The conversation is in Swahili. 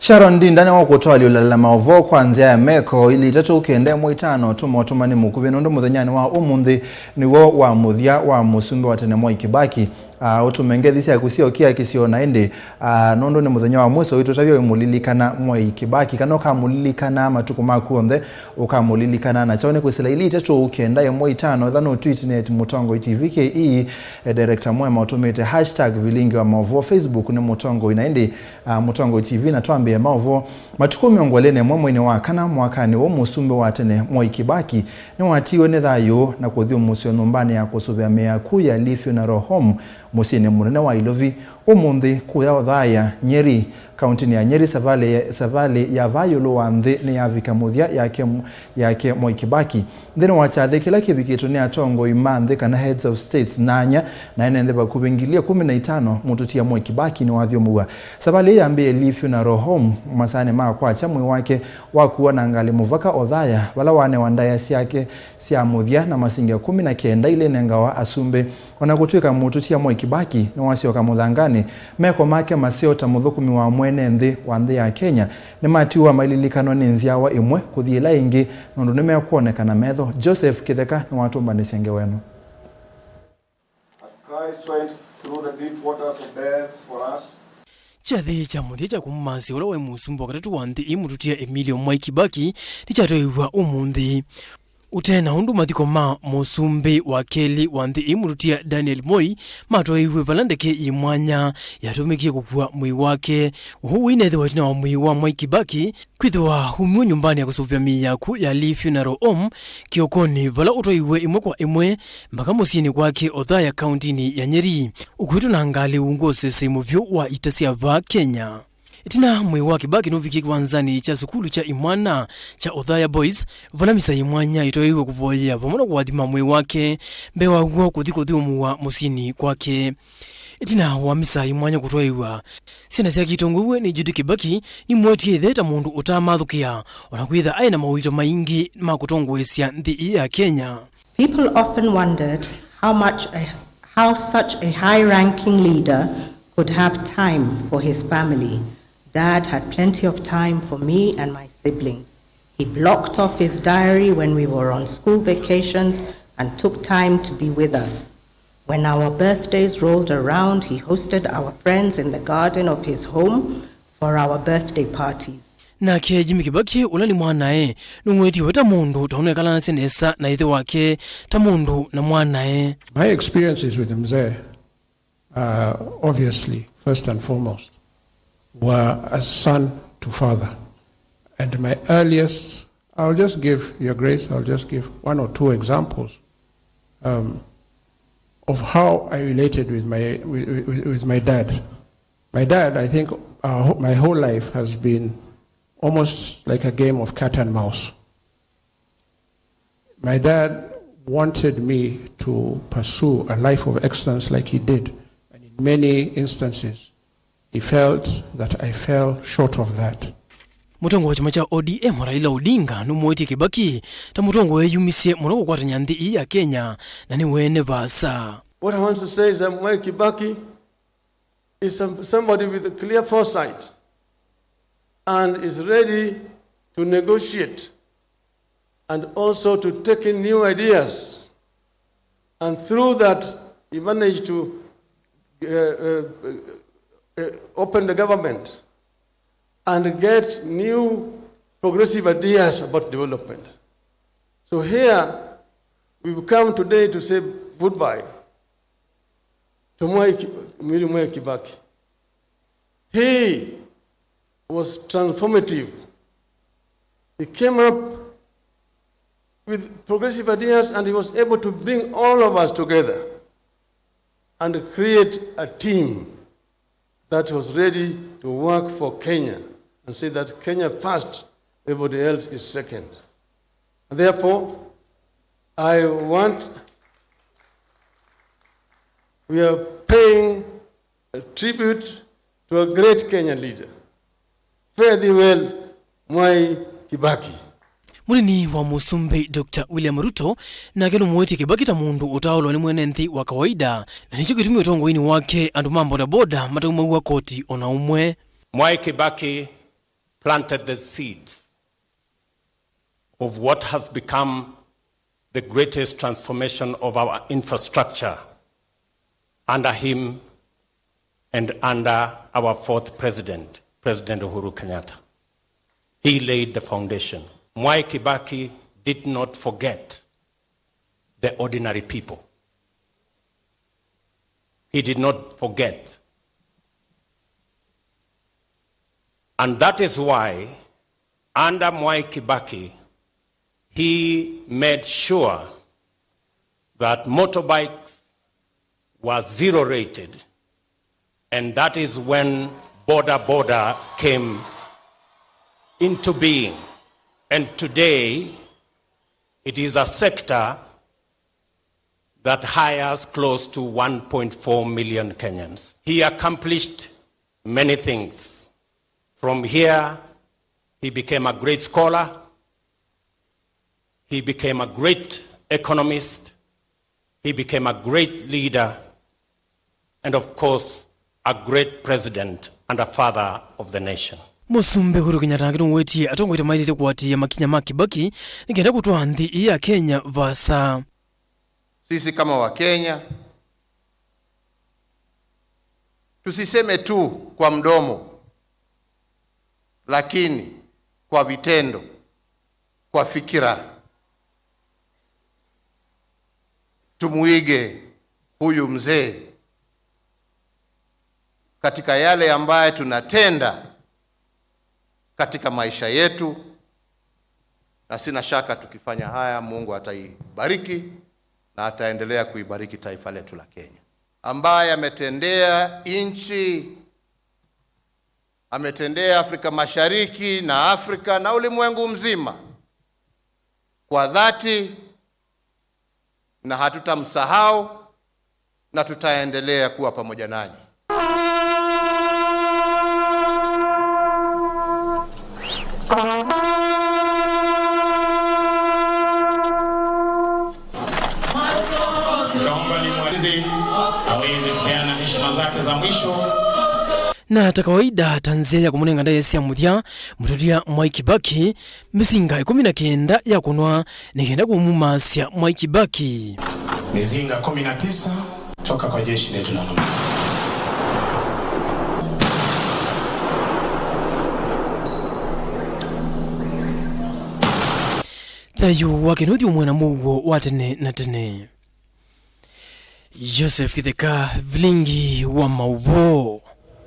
Sharon Ndindane wa kutoa liulala maovo kwanzia ya meko ili tatu ukende mwitano tumotumani mukube nondo muthanyani wa umundi niwo wa muthia wa musumbe wa tene Mwai Kibaki utumengethi ya kusio kia kisio naende nondo ni muthenya wa mweso witu tavyo imulilikana Mwai Kibaki kanoka mulilikana matuku makuonde ukamulilikana na chaone kwesila ili tatu ukenda ya mwitano dhano tweet net mutongo TVKE director mwema utumete #vilingi wa maovo Facebook ni mutongo inaende mutongo TV na tuambie maovo matuku miongolene mwemwene wa kana mwakani wo musumbe wa tene Mwai Kibaki ni watiwe ne thayo na kuthio musyo numbani ya kusubia mea kuya lifyo na rohom Musyi ni munene wa ilovi umundi kuya Othaya Nyeri Kauntini ya Nyeri savali ya vayolo wa nthi ni ya vikamuthia yake Mwai Kibaki ndino wachathe kila kibikitu ni atongo imanthi kana heads of states nanya na ene ndeba kubingilia 15 mututia Mwai Kibaki ni wathio muwa savali ya mbie lifyo na rohom masane maa kwa chamwe wake wakuwa na ngali muvaka Othaya wala wane wandaya siake siya muthia na masingia 19 ile nengawa asumbe wanakutuika mututia Mwai Kibaki na wasio kamuthangani meko make masio tamuthukumi wa mwene nthi wa nthi ya Kenya ni matiwa maililikano ni nziawa imwe kuthila ingi nundu nimekuonekana metho Joseph Kitheka ni watumba nisenge wenu. As Christ went through the deep waters of death for us, chathi cha muthia cha kumasi ula we musumbo katatu wa nthi imututia Emilio Mwai Kibaki ni chatoiwa umunthi utena undu mathiko ma musumbi wa keli wa nthi imurutia Daniel Moi matoiwe valandeke imwanya yatumikie kukua mwi wake uhu inethe watina wa mwi wa Mwai Kibaki kwithwa humio nyumbani ya kusuvya miyaku ya Lee Funeral Home kiokoni vala utoiwe imwe kwa imwe mpaka musyini kwake Othaya Kauntini ya Nyeri ukwitu na ngali ungose sehemu vyo wa itasia va Kenya. Itina Mwai wa Kibaki nuviki kwanzani cha sukulu cha imwana cha Othaya Boys valamisa imwanya itoiwe kuvoya vamona kuwadhima Mwai wake mbewa huo kuthiko muwa musyini kwake. Itina wamisa imwanya kutoiwa sina siya kitongowe ni Judy Kibaki ni mwetie theta mundu utamathukia wanakwitha aina mawito maingi makutongwesya nthi ya Kenya. People often wondered how such a high-ranking leader could have time for his family. Dad had plenty of time for me and my siblings. He blocked off his diary when we were on school vacations and took time to be with us. When our birthdays rolled around, he hosted our friends in the garden of his home for our birthday parties. Na ke Jimmy Kibaki ula ni mwanae numweti weta mundu taonekana na senesa na ithe wake ta mundu na mwanae. My experiences with Mzee, obviously, first and foremost, were as son to father. And my earliest, I'll just give your grace, I'll just give one or two examples of how I related with my dad. My dad, I think my whole life has been almost like a game of cat and mouse. My dad wanted me to pursue a life of excellence like he did. And in many instances, he felt that I fell short of that. Mutongo wa chama cha ODM Raila Odinga numweti Kibaki ta mutongo we yumisie monoko kwa nyanthi ya Kenya na ni wene vasa. What I want to say is that Mwai Kibaki is somebody with a clear foresight and is ready to negotiate and also to take in new ideas. And through that, he managed to open the government and get new progressive ideas about development. So here, we've come today to say goodbye to Mwai Kibaki. He was transformative. He came up with progressive ideas and he was able to bring all of us together and create a team that was ready to work for Kenya and say that Kenya first, everybody else is second. And therefore, we are paying a tribute to a great Kenyan leader. Fare thee well, Mwai Kibaki. Munini wa musumbi Dr. William Ruto na kenu mweti Kibaki ta mundu utaolo ni mwene nthi wa kawaida na nicho kitumi utongo ini wake andu mambo da boda matauma wa koti ona umwe. Mwai Kibaki planted the seeds of what has become the greatest transformation of our infrastructure under him and under our fourth president, President Uhuru Kenyatta. He laid the foundation. Mwai Kibaki did not forget the ordinary people. He did not forget. And that is why, under Mwai Kibaki, he made sure that motorbikes were zero rated. And that is when border came into being. And today, it is a sector that hires close to 1.4 million Kenyans. He accomplished many things. From here, he became a great scholar. He became a great economist. He became a great leader. And of course, a great president and a father of the nation. Musumbe Uhuru Kenyatta ngiro ngweti atongwete mailite kwati ya makinya ma Kibaki ngenda kutwa nthi ya Kenya vasa. Sisi kama wa Kenya tusiseme tu kwa mdomo, lakini kwa vitendo, kwa fikira. Tumuige huyu mzee katika yale ambaye tunatenda katika maisha yetu, na sina shaka tukifanya haya Mungu ataibariki na ataendelea kuibariki taifa letu la Kenya, ambaye ametendea nchi, ametendea Afrika Mashariki na Afrika na ulimwengu mzima kwa dhati, na hatutamsahau na tutaendelea kuwa pamoja nanyi. Na ta kawaida Tanzania kumunenga ndaye sia muthia mutudia Mwai Kibaki mizinga 19 ya kunwa nikenda kumumasya Mwai Kibaki. Mizinga 19 toka kwa jeshi letu la Nairobi. Thayu wakinuthi umwe na muguo wa tene na tene. Joseph Kitheka, Vilingi wa Mauvo.